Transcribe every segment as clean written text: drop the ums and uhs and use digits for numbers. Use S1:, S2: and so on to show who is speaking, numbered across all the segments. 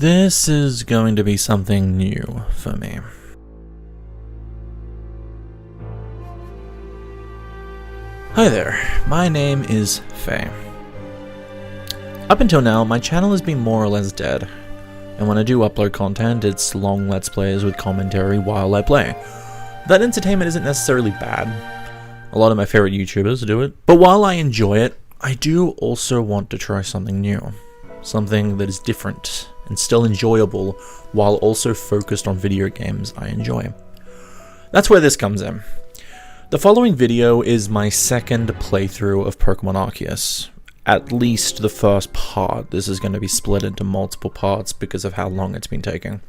S1: This is going to be something new for me. Hi there, my name is Faye. Up until now, my channel has been more or less dead, and when I do upload content, it's long let's plays with commentary while I play. That entertainment isn't necessarily bad. A lot of my favorite YouTubers do it, but while I enjoy it, I do also want to try something new. Something that is different and still enjoyable while also focused on video games I enjoy. That's where this comes in. The following video is my second playthrough of Pokemon Arceus. At least the first part. This is going to be split into multiple parts because of how long it's been taking.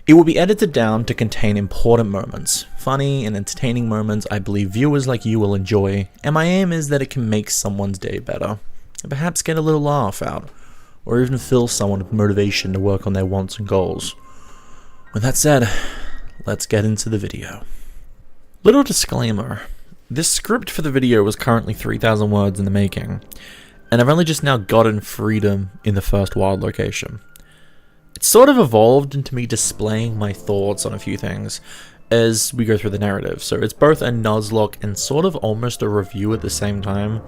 S1: It will be edited down to contain important moments, funny and entertaining moments I believe viewers like you will enjoy, and my aim is that it can make someone's day better, and perhaps get a little laugh out, or even fill someone with motivation to work on their wants and goals. With that said, let's get into the video. Little disclaimer, this script for the video was currently 3,000 words in the making, and I've only just now gotten freedom in the first wild location. It's sort of evolved into me displaying my thoughts on a few things as we go through the narrative, so it's both a Nuzlocke and sort of almost a review at the same time.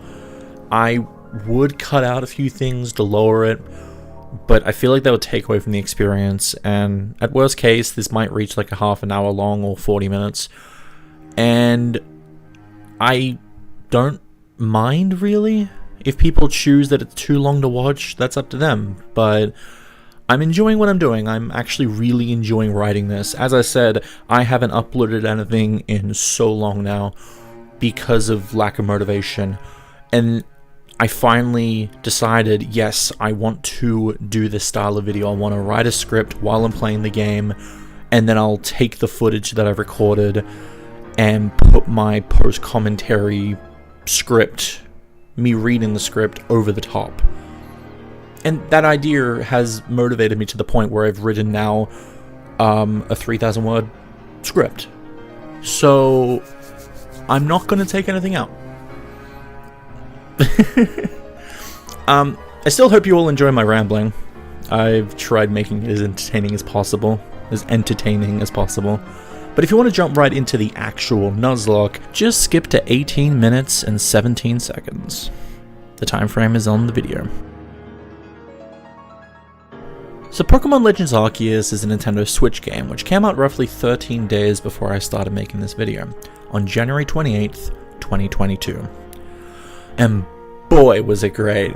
S1: I would cut out a few things to lower it, but I feel like that would take away from the experience, and at worst case, this might reach like a half an hour long or 40 minutes, and I don't mind really. If people choose that it's too long to watch, that's up to them, but I'm enjoying what I'm doing. I'm actually really enjoying writing this. As I said, I haven't uploaded anything in so long now because of lack of motivation, and I finally decided, yes, I want to do this style of video. I want to write a script while I'm playing the game, and then I'll take the footage that I've recorded and put my post-commentary script, me reading the script, over the top. And that idea has motivated me to the point where I've written now a 3,000 word script. So I'm not going to take anything out. I still hope you all enjoy my rambling. I've tried making it as entertaining as possible. But if you want to jump right into the actual Nuzlocke, just skip to 18 minutes and 17 seconds. The time frame is on the video. So Pokemon Legends Arceus is a Nintendo Switch game, which came out roughly 13 days before I started making this video, on January 28th, 2022. And boy was it great.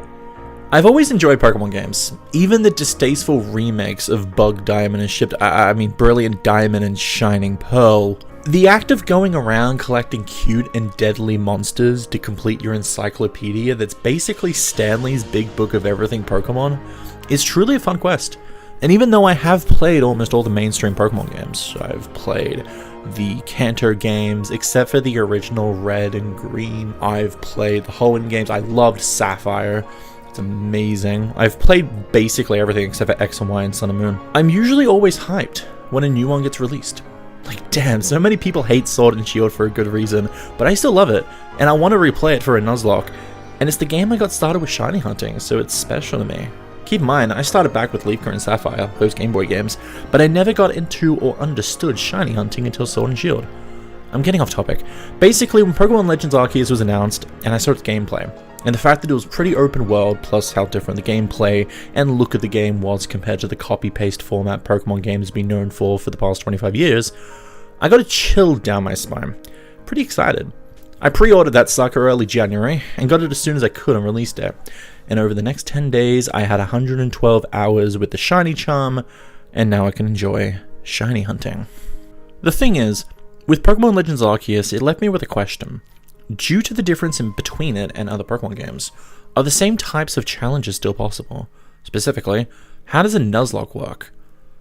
S1: I've always enjoyed Pokemon games. Even the distasteful remakes of Bug Diamond and Brilliant Diamond and Shining Pearl. The act of going around collecting cute and deadly monsters to complete your encyclopedia that's basically Stanley's Big Book of Everything Pokemon is truly a fun quest. And even though I have played almost all the mainstream Pokemon games, I've played the Kanto games, except for the original Red and Green. I've played the Hoenn games. I loved Sapphire. It's amazing. I've played basically everything except for X and Y and Sun and Moon. I'm usually always hyped when a new one gets released. Like, damn, so many people hate Sword and Shield for a good reason, but I still love it, and I want to replay it for a Nuzlocke. And it's the game I got started with shiny hunting, so it's special to me. Keep in mind, I started back with Leaf Current and Sapphire, those Game Boy games, but I never got into or understood shiny hunting until Sword and Shield. I'm getting off topic. Basically, when Pokemon Legends Arceus was announced, and I saw its gameplay, and the fact that it was pretty open world, plus how different the gameplay and look of the game was compared to the copy-paste format Pokemon games have been known for the past 25 years, I got a chill down my spine. Pretty excited. I pre-ordered that sucker early January, and got it as soon as I could on release day. And over the next 10 days, I had 112 hours with the shiny charm, and now I can enjoy shiny hunting. The thing is, with Pokemon Legends Arceus, it left me with a question. Due to the difference in between it and other Pokemon games, are the same types of challenges still possible? Specifically, how does a Nuzlocke work?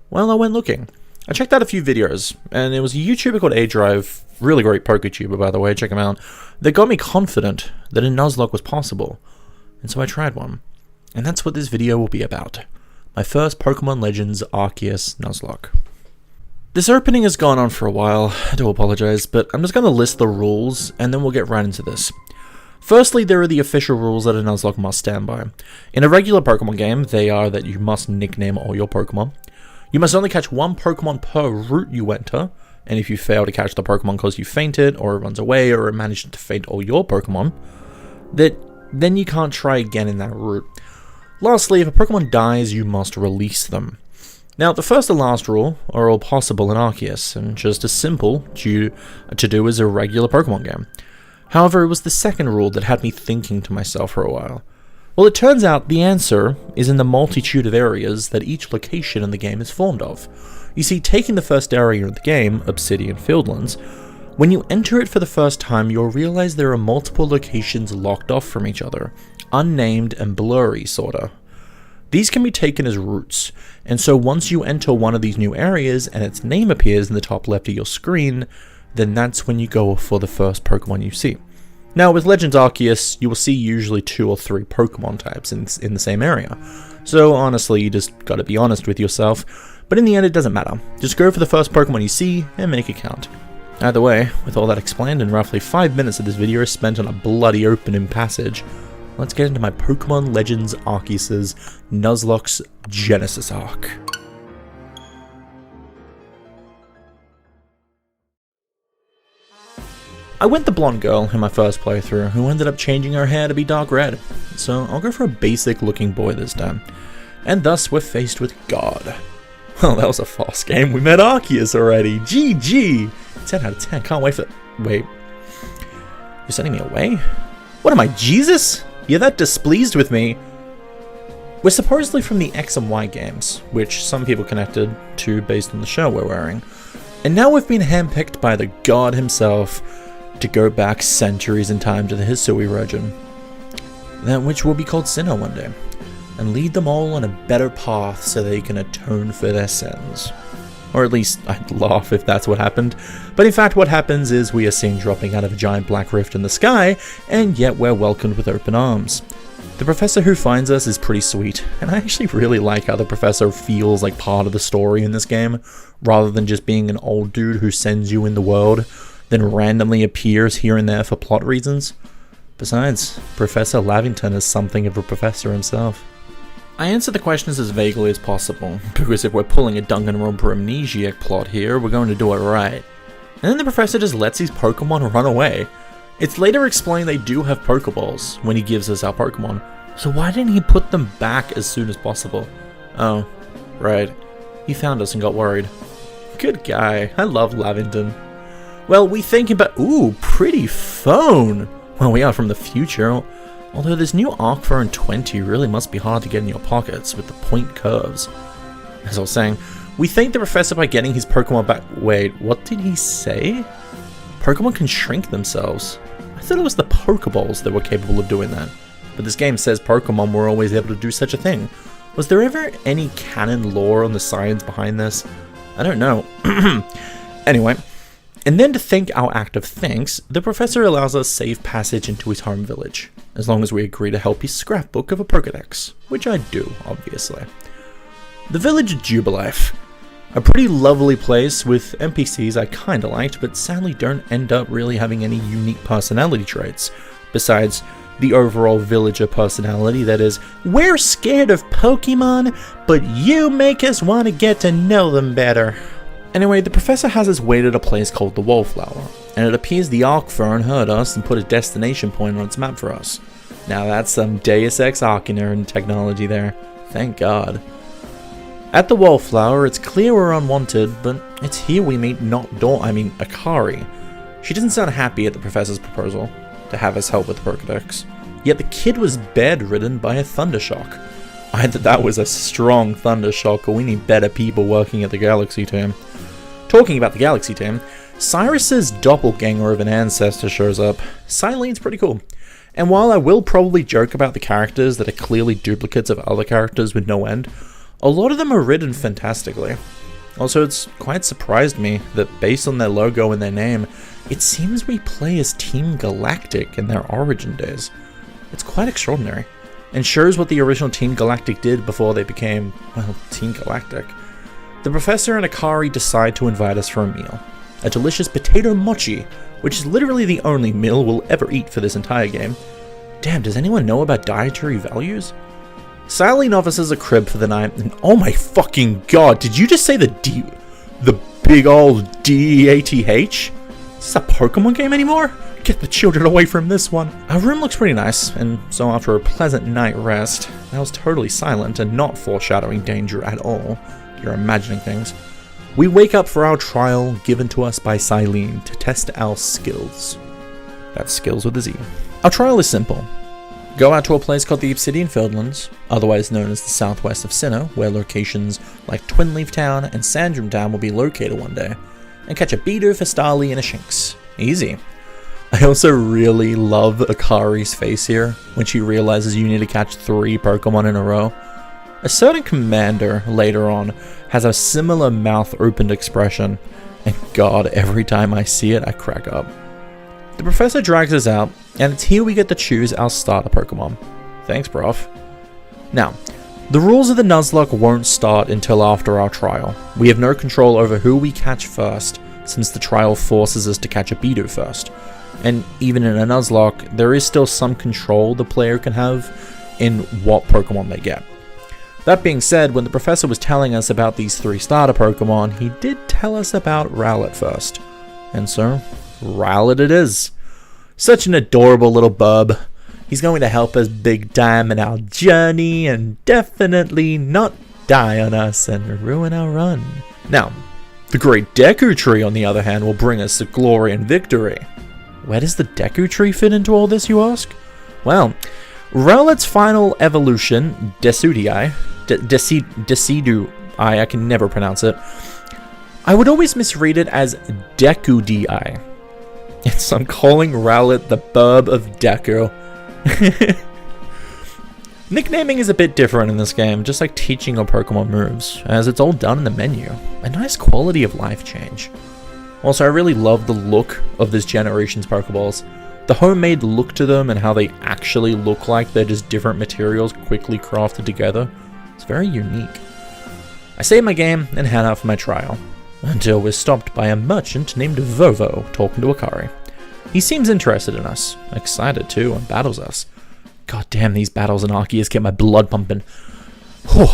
S1: Well, I went looking. I checked out a few videos, and it was a YouTuber called A-Drive, really great PokeTuber by the way, check him out, that got me confident that a Nuzlocke was possible. And so I tried one. And that's what this video will be about. My first Pokemon Legends Arceus Nuzlocke. This opening has gone on for a while, I do apologize, but I'm just going to list the rules and then we'll get right into this. Firstly, there are the official rules that a Nuzlocke must stand by. In a regular Pokemon game, they are that you must nickname all your Pokemon. You must only catch one Pokemon per route you enter, and if you fail to catch the Pokemon because you faint it, or it runs away, or it managed to faint all your Pokemon, then you can't try again in that route. Lastly, if a Pokemon dies, you must release them. Now, the first and last rule are all possible in Arceus, and just as simple to do as a regular Pokemon game. However, it was the second rule that had me thinking to myself for a while. Well, it turns out the answer is in the multitude of areas that each location in the game is formed of. You see, taking the first area of the game, Obsidian Fieldlands, when you enter it for the first time, you'll realize there are multiple locations locked off from each other, unnamed and blurry, sorta. These can be taken as routes, and so once you enter one of these new areas and its name appears in the top left of your screen, then that's when you go for the first Pokemon you see. Now, with Legends Arceus, you will see usually 2 or 3 Pokemon types in the same area. So honestly, you just gotta be honest with yourself, but in the end it doesn't matter. Just go for the first Pokemon you see and make it count. Either way, with all that explained and roughly 5 minutes of this video spent on a bloody opening passage, let's get into my Pokemon Legends Arceus' Nuzlocke's Genesis arc. I went the blonde girl in my first playthrough, who ended up changing her hair to be dark red, so I'll go for a basic looking boy this time. And thus we're faced with God. Well, that was a fast game, we met Arceus already, GG! 10 out of 10, can't wait for wait. You're sending me away? What am I, Jesus? You're that displeased with me? We're supposedly from the X and Y games, which some people connected to based on the shirt we're wearing. And now we've been handpicked by the God himself to go back centuries in time to the Hisui region, that which will be called Sinnoh one day, and lead them all on a better path so they can atone for their sins. Or at least, I'd laugh if that's what happened, but in fact what happens is we are seen dropping out of a giant black rift in the sky, and yet we're welcomed with open arms. The professor who finds us is pretty sweet, and I actually really like how the professor feels like part of the story in this game, rather than just being an old dude who sends you in the world, then randomly appears here and there for plot reasons. Besides, Professor Lavington is something of a professor himself. I answer the questions as vaguely as possible, because if we're pulling a Danganronpa amnesiac plot here, we're going to do it right. And then the professor just lets his Pokemon run away. It's later explained they do have Pokeballs when he gives us our Pokemon, so why didn't he put them back as soon as possible? Oh, right. He found us and got worried. Good guy, I love Lavington. Well, we think about- ooh, pretty phone! Well, we are from the future, although this new Arc Phone 20 really must be hard to get in your pockets with the point curves. As I was saying, we thank the professor by getting his Pokemon back- wait, what did he say? Pokemon can shrink themselves. I thought it was the Pokeballs that were capable of doing that, but this game says Pokemon were always able to do such a thing. Was there ever any canon lore on the science behind this? I don't know. Anyway, and then to thank our act of thanks, the professor allows us safe passage into his home village, as long as we agree to help his scrapbook of a Pokedex, which I do, obviously. The village of Jubilife. A pretty lovely place with NPCs I kinda liked, but sadly don't end up really having any unique personality traits, besides the overall villager personality that is, we're scared of Pokemon, but you make us want to get to know them better. Anyway, the professor has us wait at a place called the Wallflower, and it appears the Arc Phone heard us and put a destination point on its map for us. Now that's some Deus Ex Machina and technology there, thank God. At the Wallflower, it's clear we're unwanted, but it's here we meet Akari. She doesn't sound happy at the professor's proposal to have us help with the Pokedex, yet the kid was bedridden by a Thundershock. Either that was a strong Thundershock or we need better people working at the Galaxy team. Talking about the Galaxy team, Cyrus's doppelganger of an ancestor shows up. Cylene's pretty cool. And while I will probably joke about the characters that are clearly duplicates of other characters with no end, a lot of them are written fantastically. Also, it's quite surprised me that based on their logo and their name, it seems we play as Team Galactic in their origin days. It's quite extraordinary, and shows what the original Team Galactic did before they became, well, Team Galactic. The professor and Akari decide to invite us for a meal. A delicious potato mochi, which is literally the only meal we'll ever eat for this entire game. Damn, does anyone know about dietary values? Silene offers us a crib for the night, and oh my fucking god, did you just say the big old D-E-A-T-H? Is this a Pokemon game anymore? Get the children away from this one. Our room looks pretty nice, and so after a pleasant night rest, that was totally silent and not foreshadowing danger at all. You're imagining things. We wake up for our trial given to us by Silene to test our skills. That's skills with a Z. Our trial is simple. Go out to a place called the Obsidian Fieldlands, otherwise known as the southwest of Sinnoh, where locations like Twinleaf Town and Sandrum Town will be located one day, and catch a Bidoof, a Starly, and a Shinx. Easy. I also really love Akari's face here, when she realizes you need to catch 3 Pokemon in a row. A certain commander, later on, has a similar mouth-opened expression, and god, every time I see it, I crack up. The professor drags us out, and it's here we get to choose our starter Pokemon. Thanks, prof. Now, the rules of the Nuzlocke won't start until after our trial. We have no control over who we catch first, since the trial forces us to catch a Bidoof first. And even in a Nuzlocke, there is still some control the player can have in what Pokemon they get. That being said, when the professor was telling us about these 3 starter Pokemon, he did tell us about Rowlet first. And so, Rowlet it is. Such an adorable little bub. He's going to help us big time in our journey and definitely not die on us and ruin our run. Now, the Great Deku Tree on the other hand will bring us to glory and victory. Where does the Deku Tree fit into all this, you ask? Well, Rowlet's final evolution, Decidueye, I can never pronounce it. I would always misread it as Dekudii. So I'm calling Rowlet the bub of Deku. Nicknaming is a bit different in this game, just like teaching your Pokemon moves, as it's all done in the menu. A nice quality of life change. Also, I really love the look of this generation's Pokeballs. The homemade look to them and how they actually look like they're just different materials quickly crafted together. It's very unique. I save my game and head out for my trial, until we're stopped by a merchant named Vovo talking to Akari. He seems interested in us, excited too, and battles us. God damn, these battles in Arceus get my blood pumping. Whew.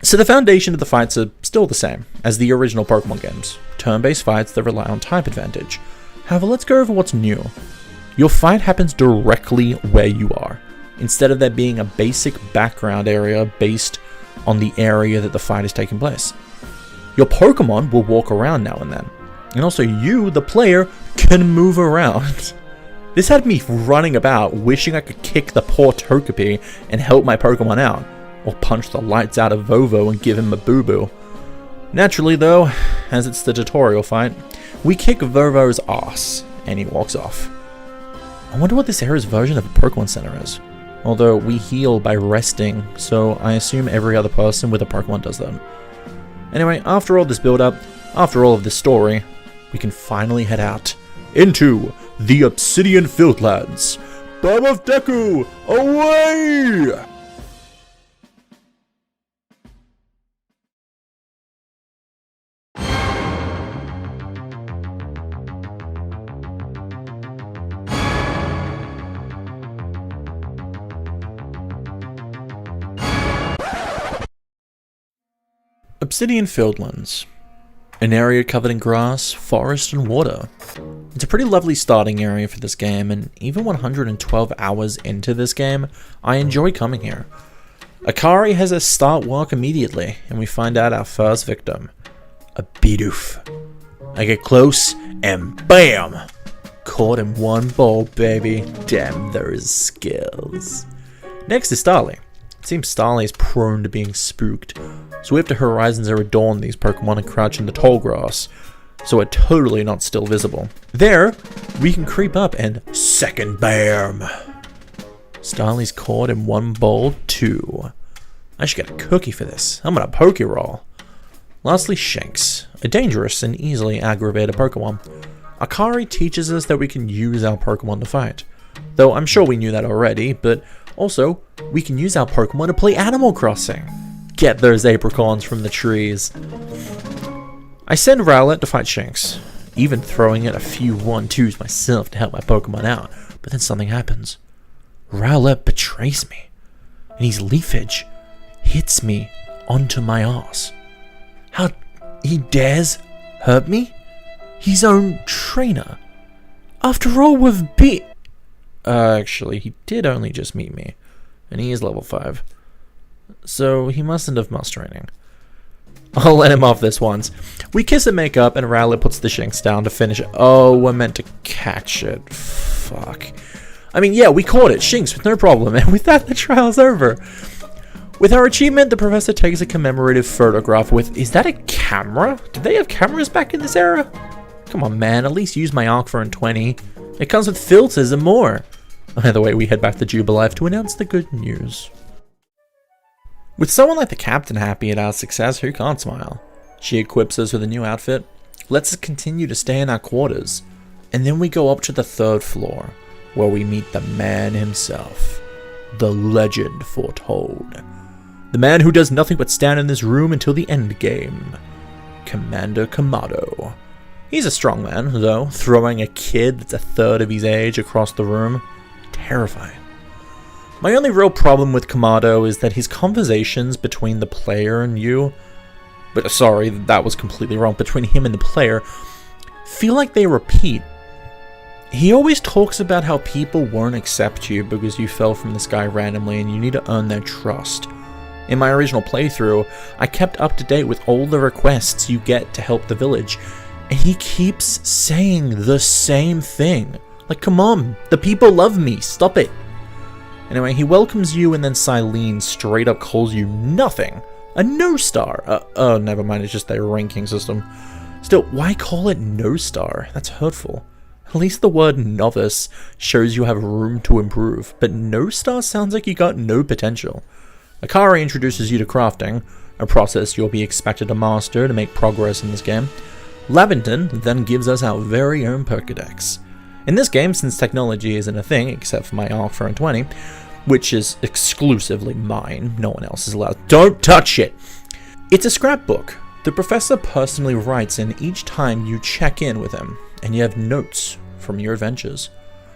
S1: So the foundation of the fights are still the same as the original Pokemon games. Turn-based fights that rely on type advantage. However, let's go over what's new. Your fight happens directly where you are, instead of there being a basic background area based on the area that the fight is taking place. Your Pokemon will walk around now and then, and also you, the player, can move around. This had me running about, wishing I could kick the poor Togepi and help my Pokemon out, or punch the lights out of Vovo and give him a boo-boo. Naturally though, as it's the tutorial fight, we kick Vovo's ass, and he walks off. I wonder what this era's version of a Pokemon Center is. Although we heal by resting, so I assume every other person with a Pokemon does that. Anyway, after all this build-up, after all of this story, we can finally head out into the Obsidian Fieldlands. Bub of Deku, away! Obsidian Fieldlands. An area covered in grass, forest, and water. It's a pretty lovely starting area for this game, and even 112 hours into this game, I enjoy coming here. Akari has us start work immediately, and we find out our first victim. A Bidoof. I get close, and BAM! Caught in one bowl, baby. Damn those skills. Next is Starly. It seems Starly is prone to being spooked, so we have to Horizon Zero Dawn these Pokemon and crouch in the tall grass, so we're totally not still visible. There, we can creep up and second BAM! Starly's caught in one bowl too. I should get a cookie for this. I'm gonna Pokeroll. Lastly, Shinx, a dangerous and easily aggravated Pokemon. Akari teaches us that we can use our Pokemon to fight. Though I'm sure we knew that already, but also, we can use our Pokemon to play Animal Crossing. Get those apricorns from the trees. I send Rowlet to fight Shinx. even throwing in a few 1-2s myself to help my Pokemon out. But then something happens. Rowlet betrays me, and his leafage hits me onto my arse. How he dares hurt me? His own trainer. After all, we've beat... actually, he did only just meet me, and he is level 5. So he mustn't have must training. I'll let him off this once. We kiss and make up, and Rowlet puts the Shinx down to finish it. Oh, we're meant to catch it. Fuck. I mean, yeah, we caught it. Shinx with no problem, and with that, the trial's over. With our achievement, the professor takes a commemorative photograph with... Is that a camera? Did they have cameras back in this era? Come on, man. At least use my Arc for in 20. It comes with filters and more. Either way, we head back to Jubilife to announce the good news. With someone like the captain happy at our success, who can't smile? She equips us with a new outfit, lets us continue to stay in our quarters, and then we go up to the 3rd floor, where we meet the man himself, the legend foretold. The man who does nothing but stand in this room until the end game, Commander Kamado. He's a strong man, though, throwing a kid that's a third of his age across the room. Terrifying. My only real problem with Kamado is that his conversations between the player and you, but sorry, that was completely wrong, between him and the player, feel like they repeat. He always talks about how people won't accept you because you fell from the sky randomly and you need to earn their trust. In my original playthrough, I kept up to date with all the requests you get to help the village, and he keeps saying the same thing. Like, come on, the people love me, stop it. Anyway, he welcomes you, and then Silene straight up calls you nothing. A no star. Oh, never mind, it's just their ranking system. Still, why call it no star? That's hurtful. At least the word novice shows you have room to improve, but no star sounds like you got no potential. Akari introduces you to crafting, a process you'll be expected to master to make progress in this game. Laventon then gives us our very own Pokedex. In this game, since technology isn't a thing, except for my Arc for 20, which is exclusively mine, no one else is allowed. Don't touch it! It's a scrapbook. The professor personally writes in each time you check in with him, and you have notes from your adventures.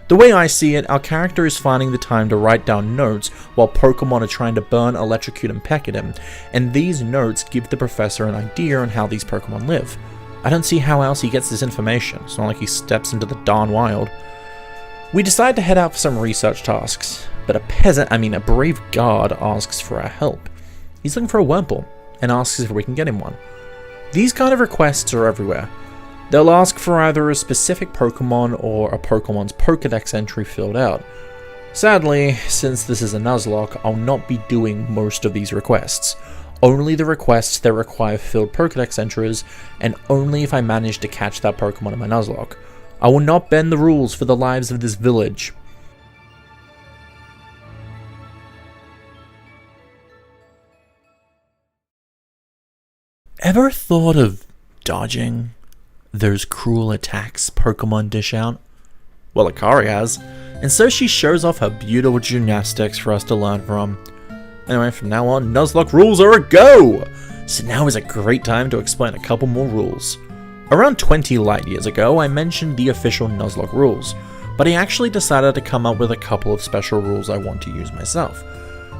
S1: The way I see it, our character is finding the time to write down notes while Pokemon are trying to burn, electrocute, and peck at him, and these notes give the professor an idea on how these Pokemon live. I don't see how else he gets this information. It's not like he steps into the darn wild. We decide to head out for some research tasks, but a brave guard asks for our help. He's looking for a Wurmple, and asks if we can get him one. These kind of requests are everywhere. They'll ask for either a specific Pokemon or a Pokemon's Pokedex entry filled out. Sadly, since this is a Nuzlocke, I'll not be doing most of these requests. Only the requests that require filled Pokedex entries, and only if I manage to catch that Pokemon in my Nuzlocke. I will not bend the rules for the lives of this village. Ever thought of dodging those cruel attacks Pokemon dish out? Well, Akari has, and so she shows off her beautiful gymnastics for us to learn from. Anyway, from now on, Nuzlocke rules are a go! So now is a great time to explain a couple more rules. Around 20 light years ago, I mentioned the official Nuzlocke rules, but I actually decided to come up with a couple of special rules I want to use myself,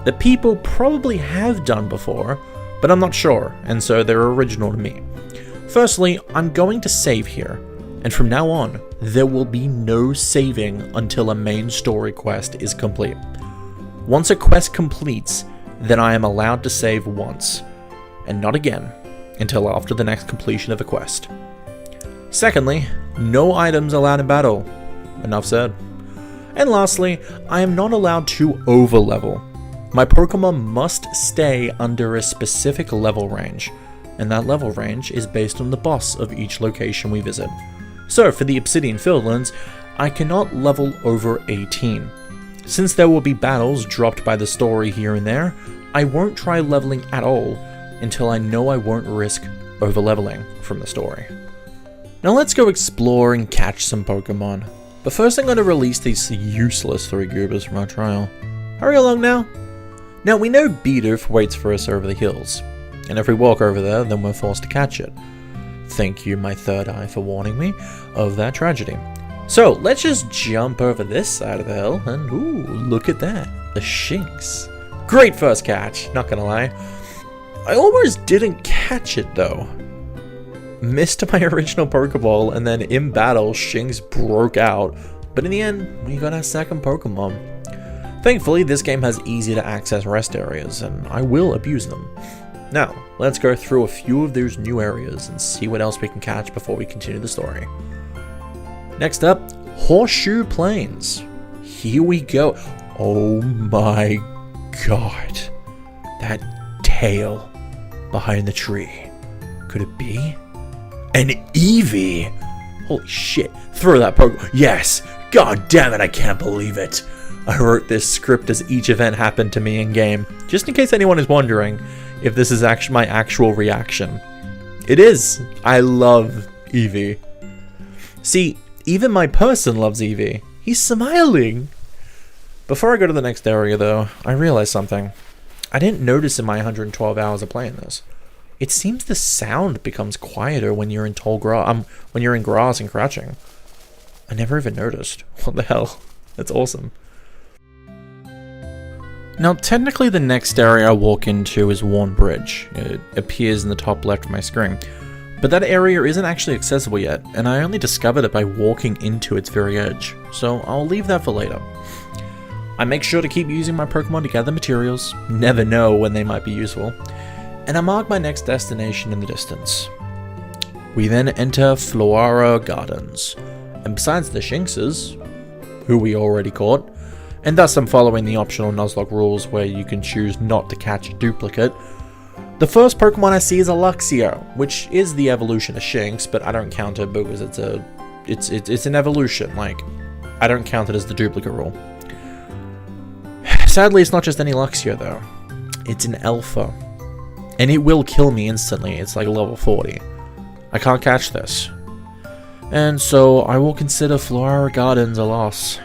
S1: that people probably have done before, but I'm not sure, and so they're original to me. Firstly, I'm going to save here, and from now on, there will be no saving until a main story quest is complete. Once a quest completes, then I am allowed to save once, and not again, until after the next completion of a quest. Secondly, no items allowed in battle. Enough said. And lastly, I am not allowed to overlevel. My Pokemon must stay under a specific level range, and that level range is based on the boss of each location we visit. So for the Obsidian Fieldlands, I cannot level over 18. Since there will be battles dropped by the story here and there, I won't try leveling at all until I know I won't risk overleveling from the story. Now let's go explore and catch some Pokemon. But first I'm going to release these useless 3 Goobers from our trial. Hurry along now! Now we know Bidoof waits for us over the hills, and if we walk over there then we're forced to catch it. Thank you, my third eye, for warning me of that tragedy. So, let's just jump over this side of the hill, and ooh, look at that. The Shinx. Great first catch, not gonna lie. I almost didn't catch it, though. Missed my original Pokeball, and then in battle, Shinx broke out. But in the end, we got our second Pokemon. Thankfully, this game has easy to access rest areas, and I will abuse them. Now, let's go through a few of those new areas and see what else we can catch before we continue the story. Next up, Horseshoe Plains. Here we go. Oh my god. That tail behind the tree. Could it be an Eevee? Holy shit. Throw that Pokemon. Yes. God damn it, I can't believe it. I wrote this script as each event happened to me in game, just in case anyone is wondering if this is actually my actual reaction. It is. I love Eevee. See, even my person loves Eevee. He's smiling. Before I go to the next area though, I realized something. I didn't notice in my 112 hours of playing this. It seems the sound becomes quieter when you're in tall grass, when you're in grass and crouching. I never even noticed. What the hell? That's awesome. Now, technically the next area I walk into is Worn Bridge. It appears in the top left of my screen. But that area isn't actually accessible yet, and I only discovered it by walking into its very edge, so I'll leave that for later. I make sure to keep using my Pokemon to gather materials, never know when they might be useful, and I mark my next destination in the distance. We then enter Floara Gardens, and besides the Shinxes, who we already caught, and thus I'm following the optional Nuzlocke rules where you can choose not to catch a duplicate, the first Pokemon I see is a Luxio, which is the evolution of Shinx, but I don't count it because it's an evolution, like, I don't count it as the duplicate rule. Sadly, it's not just any Luxio though, it's an Alpha, and it will kill me instantly. It's like level 40. I can't catch this, and so I will consider Floara Gardens a loss,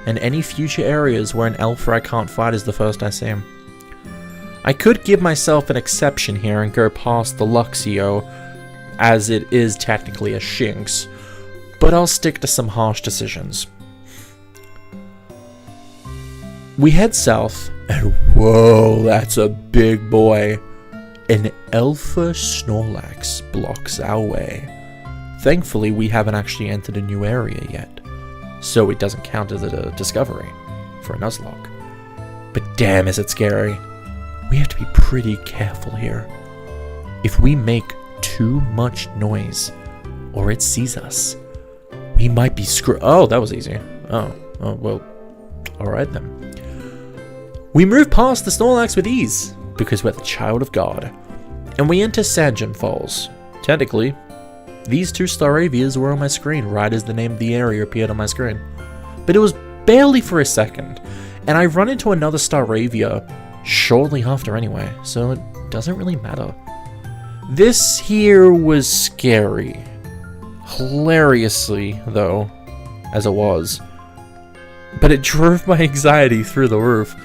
S1: and any future areas where an Alpha I can't fight is the first I see. I could give myself an exception here and go past the Luxio, as it is technically a Shinx, but I'll stick to some harsh decisions. We head south, and whoa, that's a big boy. An Alpha Snorlax blocks our way. Thankfully, we haven't actually entered a new area yet, so it doesn't count as a discovery for a Nuzlocke. But damn, is it scary. We have to be pretty careful here. If we make too much noise, or it sees us, we might be screwed. Oh, that was easy. Oh, well, alright then. We move past the Snorlax with ease, because we're the child of God. And we enter Sanjin Falls. Technically, these two Staravias were on my screen right as the name of the area appeared on my screen. But it was barely for a second, and I run into another Staravia shortly after anyway, so it doesn't really matter. This here was scary. Hilariously, though, as it was. But it drove my anxiety through the roof.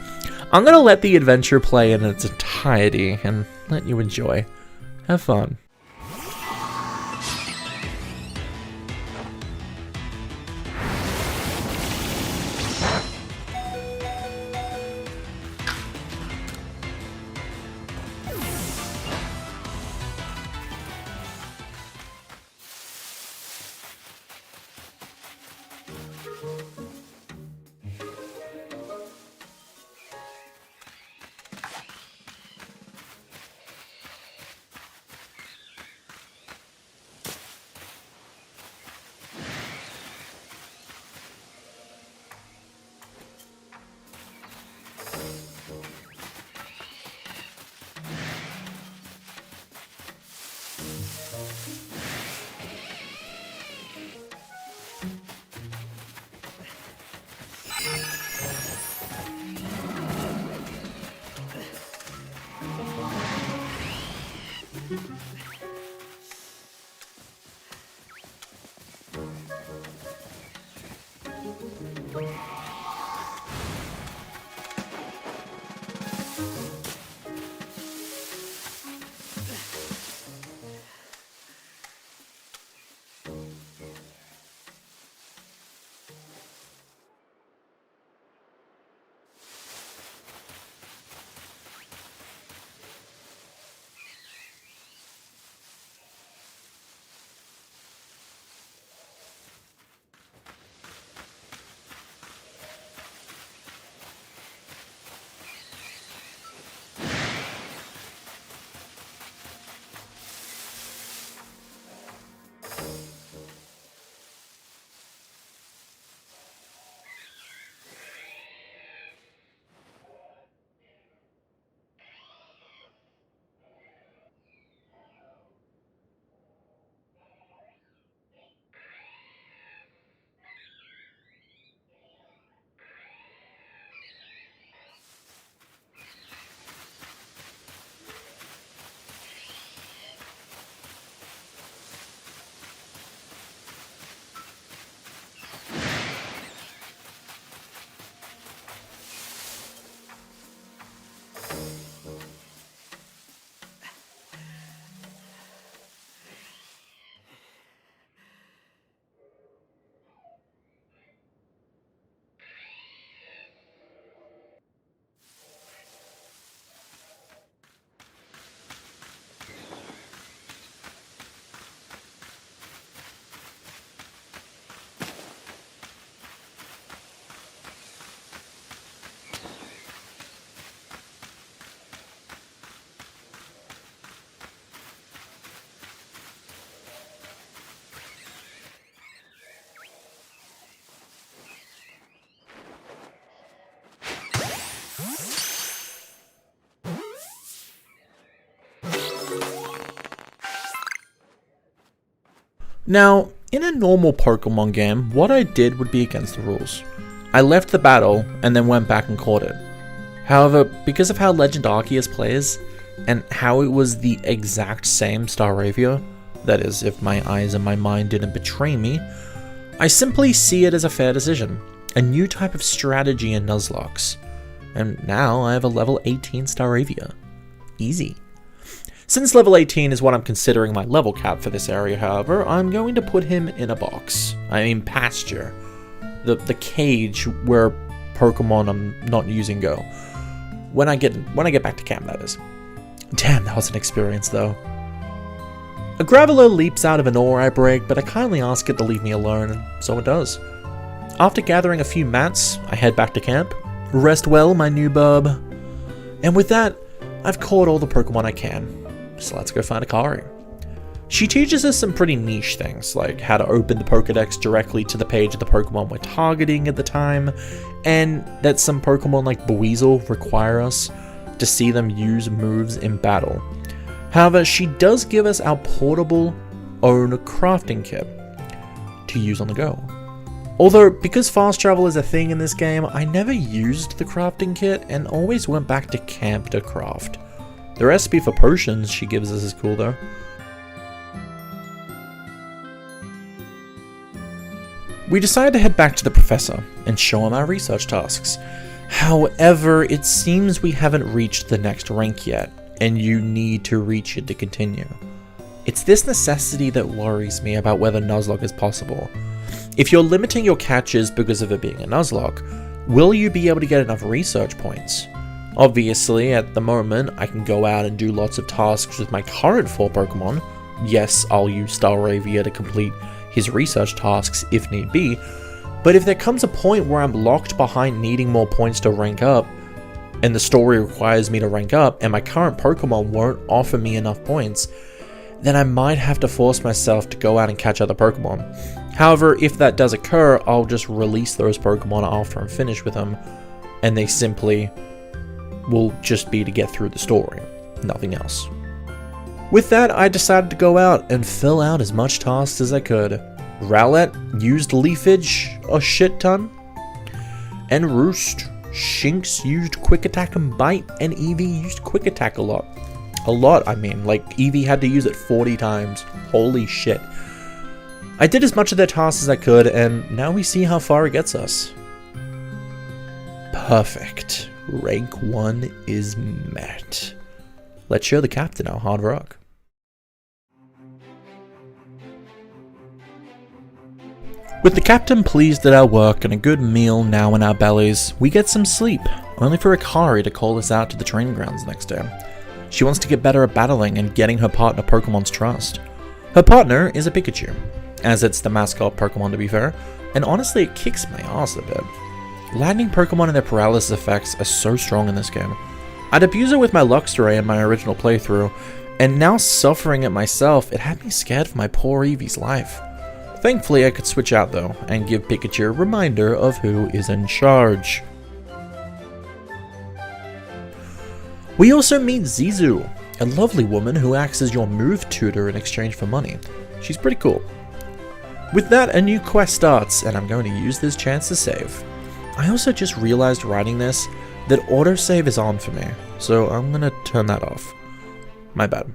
S1: I'm gonna let the adventure play in its entirety and let you enjoy. Have fun. Now, in a normal Pokemon game, what I did would be against the rules. I left the battle and then went back and caught it. However, because of how Legend Arceus plays, and how it was the exact same Staravia, that is, if my eyes and my mind didn't betray me, I simply see it as a fair decision, a new type of strategy in Nuzlocke. And now I have a level 18 Staravia. Easy. Since level 18 is what I'm considering my level cap for this area, however, I'm going to put him in a box. I mean pasture. The cage where Pokemon I'm not using go. When I get back to camp, that is. Damn, that was an experience though. A Graveler leaps out of an ore I break, but I kindly ask it to leave me alone, and so it does. After gathering a few mats, I head back to camp. Rest well, my new bub. And with that, I've caught all the Pokemon I can. So let's go find Akari. She teaches us some pretty niche things, like how to open the Pokedex directly to the page of the Pokemon we're targeting at the time, and that some Pokemon like Buizel require us to see them use moves in battle. However, she does give us our portable own crafting kit to use on the go. Although, because fast travel is a thing in this game, I never used the crafting kit and always went back to camp to craft. The recipe for potions she gives us is cool though. We decide to head back to the professor and show him our research tasks. However, it seems we haven't reached the next rank yet, and you need to reach it to continue. It's this necessity that worries me about whether Nuzlocke is possible. If you're limiting your catches because of it being a Nuzlocke, will you be able to get enough research points? Obviously, at the moment, I can go out and do lots of tasks with my current 4 Pokemon. Yes, I'll use Staravia to complete his research tasks if need be, but if there comes a point where I'm locked behind needing more points to rank up, and the story requires me to rank up, and my current Pokemon won't offer me enough points, then I might have to force myself to go out and catch other Pokemon. However, if that does occur, I'll just release those Pokemon after I'm finished with them, and they simply will just be to get through the story, nothing else. With that, I decided to go out and fill out as much tasks as I could. Rowlet used Leafage a shit ton, and Roost. Shinx used Quick Attack and Bite, and Eevee used Quick Attack a lot. A lot, I mean, like Eevee had to use it 40 times. Holy shit. I did as much of their tasks as I could, and now we see how far it gets us. Perfect. Rank 1 is met. Let's show the captain our hard work. With the captain pleased at our work and a good meal now in our bellies, we get some sleep, only for Akari to call us out to the training grounds next day. She wants to get better at battling and getting her partner Pokemon's trust. Her partner is a Pikachu, as it's the mascot Pokemon to be fair, and honestly it kicks my ass a bit. Lightning Pokemon and their paralysis effects are so strong in this game. I'd abuse it with my Luxray in my original playthrough, and now suffering it myself, it had me scared for my poor Eevee's life. Thankfully I could switch out though, and give Pikachu a reminder of who is in charge. We also meet Zizu, a lovely woman who acts as your move tutor in exchange for money. She's pretty cool. With that, a new quest starts, and I'm going to use this chance to save. I also just realized writing this that autosave is on for me, so I'm gonna turn that off. My bad.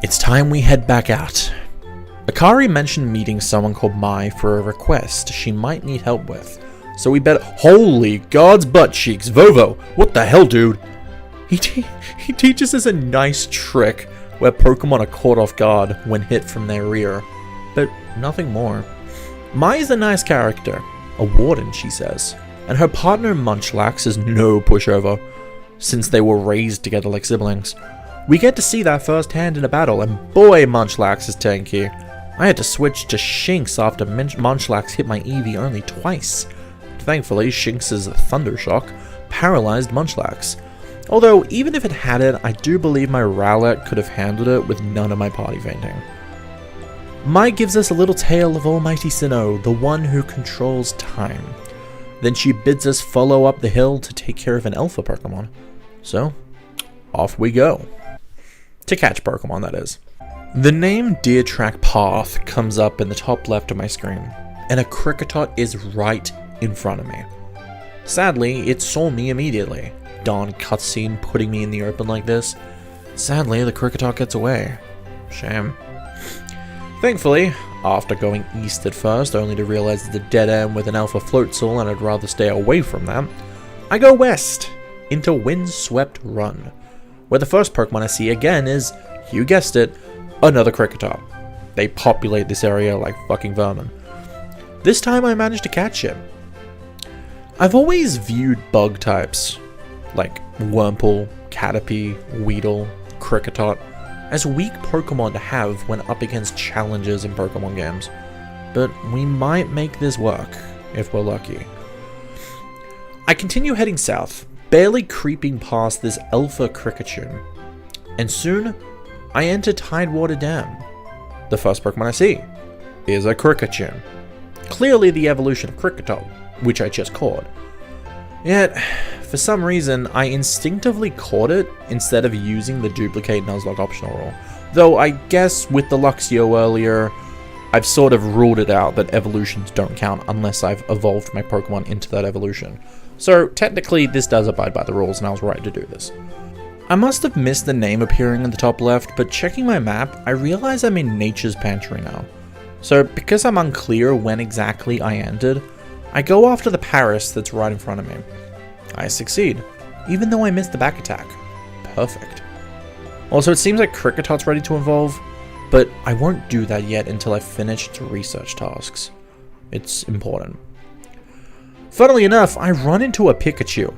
S1: It's time we head back out. Akari mentioned meeting someone called Mai for a request she might need help with, so we better— Holy God's butt cheeks, Vovo! What the hell, dude? He teaches us a nice trick where Pokemon are caught off guard when hit from their rear, but nothing more. Mai is a nice character, a warden she says, and her partner Munchlax is no pushover, since they were raised together like siblings. We get to see that firsthand in a battle, and boy Munchlax is tanky. I had to switch to Shinx after Munchlax hit my Eevee only twice. Thankfully, Shinx's Thunder Shock paralyzed Munchlax. Although, even if it had it, I do believe my Rowlet could have handled it with none of my party fainting. Mai gives us a little tale of Almighty Sinnoh, the one who controls time. Then she bids us follow up the hill to take care of an Alpha Pokemon. So, off we go. To catch Pokemon, that is. The name Deer Track Path comes up in the top left of my screen, and a Kricketot is right in front of me. Sadly, it saw me immediately. Darn cutscene putting me in the open like this. Sadly, the Kricketot gets away. Shame. Thankfully, after going east at first, only to realize it's a dead end with an Alpha Floatzel and I'd rather stay away from that, I go west, into Windswept Run, where the first Pokemon I see again is, you guessed it, another Kricketot. They populate this area like fucking vermin. This time I managed to catch it. I've always viewed bug types, like Wurmple, Caterpie, Weedle, Kricketot, as weak Pokemon to have when up against challenges in Pokemon games. But we might make this work, if we're lucky. I continue heading south, barely creeping past this Alpha Kricketune, and soon I enter Tidewater Dam. The first Pokemon I see is a Kricketune, clearly the evolution of Kricketot, which I just caught. Yet, for some reason, I instinctively caught it instead of using the duplicate Nuzlocke optional rule. Though I guess with the Luxio earlier, I've sort of ruled it out that evolutions don't count unless I've evolved my Pokemon into that evolution. So technically this does abide by the rules and I was right to do this. I must have missed the name appearing in the top left, but checking my map, I realize I'm in Nature's Pantry now. So because I'm unclear when exactly I ended, I go after the Paris that's right in front of me. I succeed, even though I missed the back attack. Perfect. Also, it seems like Kricketot's ready to evolve, but I won't do that yet until I've finished its research tasks. It's important. Funnily enough, I run into a Pikachu.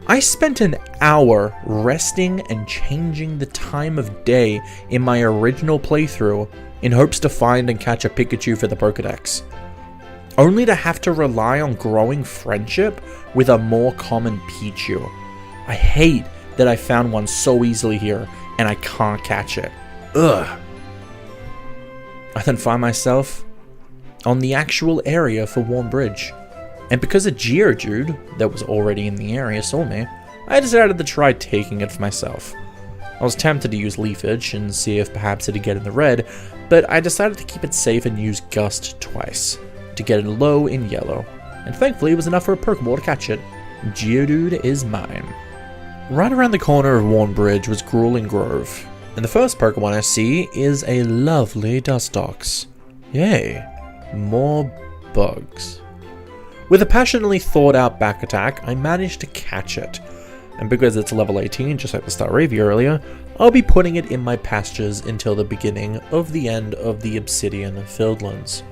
S1: I spent an hour resting and changing the time of day in my original playthrough in hopes to find and catch a Pikachu for the Pokedex, only to have to rely on growing friendship with a more common Pichu. I hate that I found one so easily here and I can't catch it. Ugh. I then find myself on the actual area for Warm Bridge, and because a Geodude that was already in the area saw me, I decided to try taking it for myself. I was tempted to use Leafage and see if perhaps it'd get in the red, but I decided to keep it safe and use Gust twice, to get it low in yellow, and thankfully it was enough for a Pokeball to catch it. Geodude is mine. Right around the corner of Warm Bridge was Grueling Grove, and the first Pokemon I see is a lovely Dustox. Yay, more bugs. With a passionately thought out back attack, I managed to catch it, and because it's level 18 just like the Staravia earlier, I'll be putting it in my pastures until the beginning of the end of the Obsidian Fieldlands,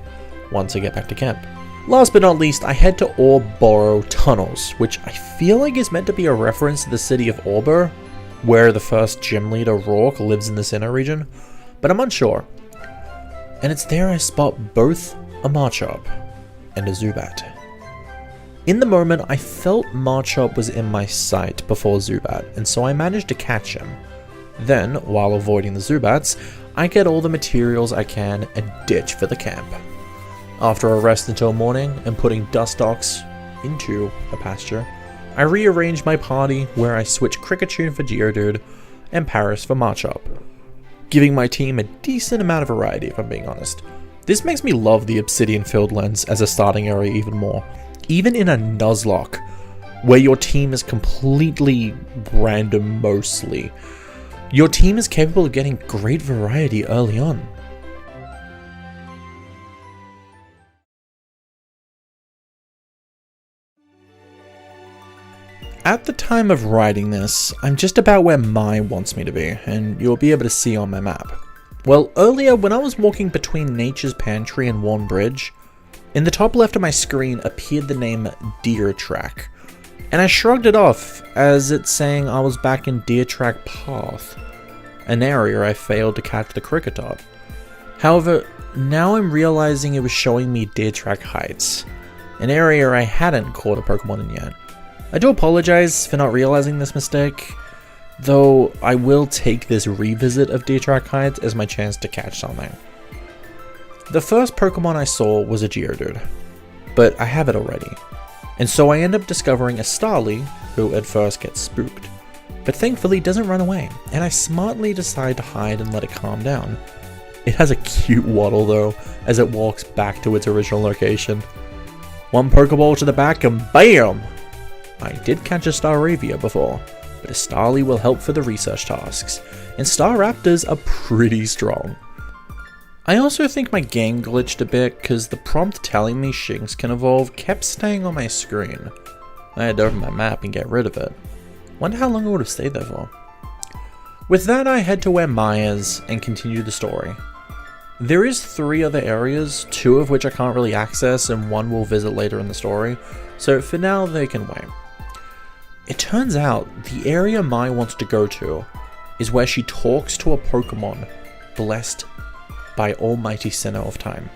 S1: once I get back to camp. Last but not least, I head to Orboro Tunnels, which I feel like is meant to be a reference to the city of Orbor, where the first gym leader Rourke lives in the Sinnoh region, but I'm unsure. And it's there I spot both a Machop and a Zubat. In the moment, I felt Machop was in my sight before Zubat, and so I managed to catch him. Then, while avoiding the Zubats, I get all the materials I can and ditch for the camp. After a rest until morning and putting Dustox into a pasture, I rearrange my party where I switch Kricketune for Geodude and Paris for Machop, giving my team a decent amount of variety if I'm being honest. This makes me love the Obsidian Fieldlands as a starting area even more, even in a Nuzlocke, where your team is completely random mostly. Your team is capable of getting great variety early on. At the time of writing this, I'm just about where Mai wants me to be, and you'll be able to see on my map. Well, earlier when I was walking between Nature's Pantry and Warm Bridge, in the top left of my screen appeared the name Deer Track, and I shrugged it off as it's saying I was back in Deer Track Path, an area I failed to catch the Kricketot. However, now I'm realizing it was showing me Deer Track Heights, an area I hadn't caught a Pokemon in yet. I do apologize for not realizing this mistake, though I will take this revisit of Deer Track Heights as my chance to catch something. The first Pokemon I saw was a Geodude, but I have it already, and so I end up discovering a Starly, who at first gets spooked. but thankfully it doesn't run away, and I smartly decide to hide and let it calm down. It has a cute waddle though, as it walks back to its original location. One Pokeball to the back and BAM! I did catch a Staravia before, but a Starly will help for the research tasks, and Staraptors are pretty strong. I also think my game glitched a bit because the prompt telling me Shinx can evolve kept staying on my screen. I had to open my map and get rid of it. Wonder how long it would have stayed there for. With that, I head to where Maya's and continue the story. There is 3 other areas, 2 of which I can't really access and 1 we'll visit later in the story, so for now they can wait. It turns out the area Maya wants to go to is where she talks to a Pokemon blessed by Almighty Sinnoh of Time.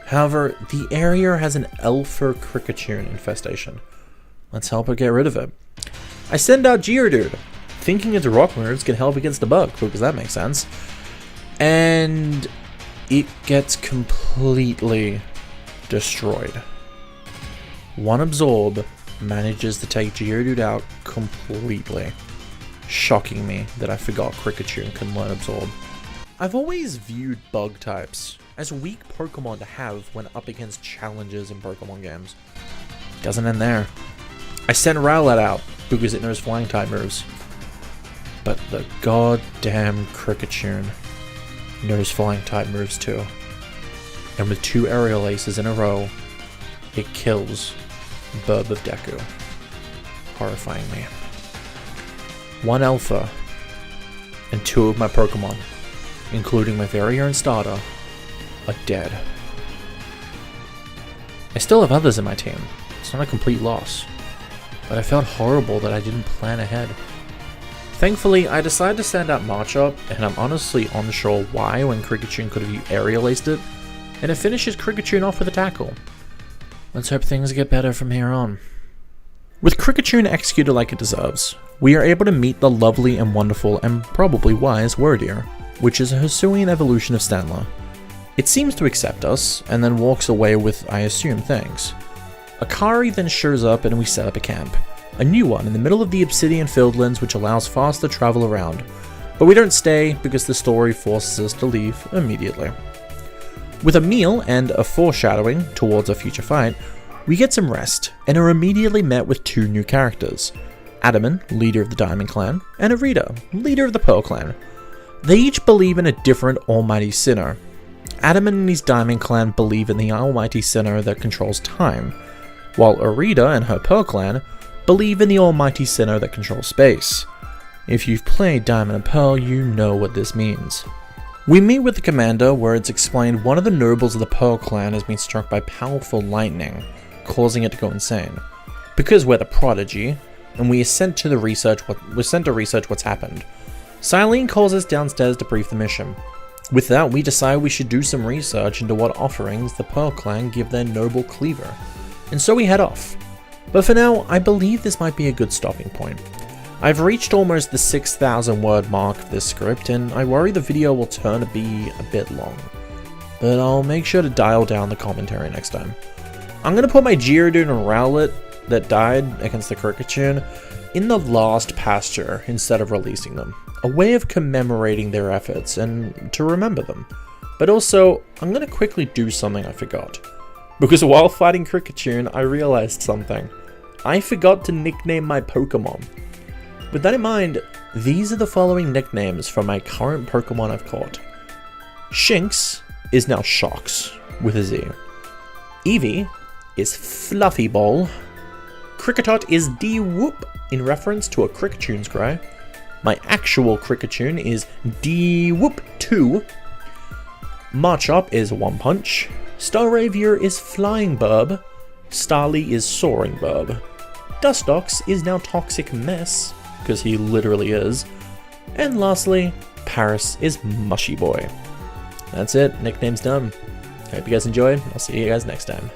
S1: However, the area has an Alpha Kricketune infestation. Let's help her get rid of it. I send out Geodude, thinking its rock moves can help against the bug, because that makes sense. And it gets completely destroyed. One Absorb manages to take Geodude out completely, shocking me that I forgot Kricketune can learn Absorb. I've always viewed bug types as weak Pokemon to have when up against challenges in Pokemon games. Doesn't end there. I sent Rowlet out because it knows flying type moves. But the goddamn Kricketune knows flying type moves too. And with 2 aerial aces in a row, it kills Burb of Deku, horrifying me. 1 Alpha and 2 of my Pokemon, including my very own starter, are dead. I still have others in my team. It's not a complete loss, but I felt horrible that I didn't plan ahead. Thankfully, I decided to send out Marchop, and I'm honestly unsure why when Kricketune could have aerial aced it, and it finishes Kricketune off with a tackle. Let's hope things get better from here on. With Kricketune executed like it deserves, we are able to meet the lovely and wonderful and probably wise Wordeer, which is a Hisuian evolution of Stantler. It seems to accept us, and then walks away with, I assume, thanks. Akari then shows up and we set up a camp. A new one in the middle of the Obsidian Fieldlands which allows faster travel around. But we don't stay because the story forces us to leave immediately. With a meal and a foreshadowing towards a future fight, we get some rest and are immediately met with 2 new characters. Adaman, leader of the Diamond Clan, and Arita, leader of the Pearl Clan. They each believe in a different Almighty Sinnoh. Adaman and his Diamond Clan believe in the Almighty Sinnoh that controls time, while Arita and her Pearl Clan believe in the Almighty Sinnoh that controls space. If you've played Diamond and Pearl, you know what this means. We meet with the commander where it's explained one of the nobles of the Pearl Clan has been struck by powerful lightning, causing it to go insane. Because we're the prodigy, and we are sent to research what's happened. Silene calls us downstairs to brief the mission. With that, we decide we should do some research into what offerings the Pearl Clan give their noble cleaver, and so we head off. But for now, I believe this might be a good stopping point. I've reached almost the 6,000 word mark of this script, and I worry the video will turn to be a bit long. But I'll make sure to dial down the commentary next time. I'm going to put my Geodude and Rowlet that died against the Kricketune in the last pasture instead of releasing them. A way of commemorating their efforts and to remember them. But also, I'm going to quickly do something I forgot. Because while fighting Kricketune, I realized something. I forgot to nickname my Pokemon. With that in mind, these are the following nicknames from my current Pokemon I've caught. Shinx is now Shox, with a Z. Eevee is Fluffy Ball. Kricketot is D-Whoop, in reference to a Kricketune's cry. My actual Kricketune is D-Whoop 2. Marchop is One Punch. Staravia is Flying Burb. Starly is Soaring Burb. Dustox is now Toxic Mess, because he literally is. And lastly, Paris is Mushy Boy. That's it, nicknames done. Hope you guys enjoyed. I'll see you guys next time.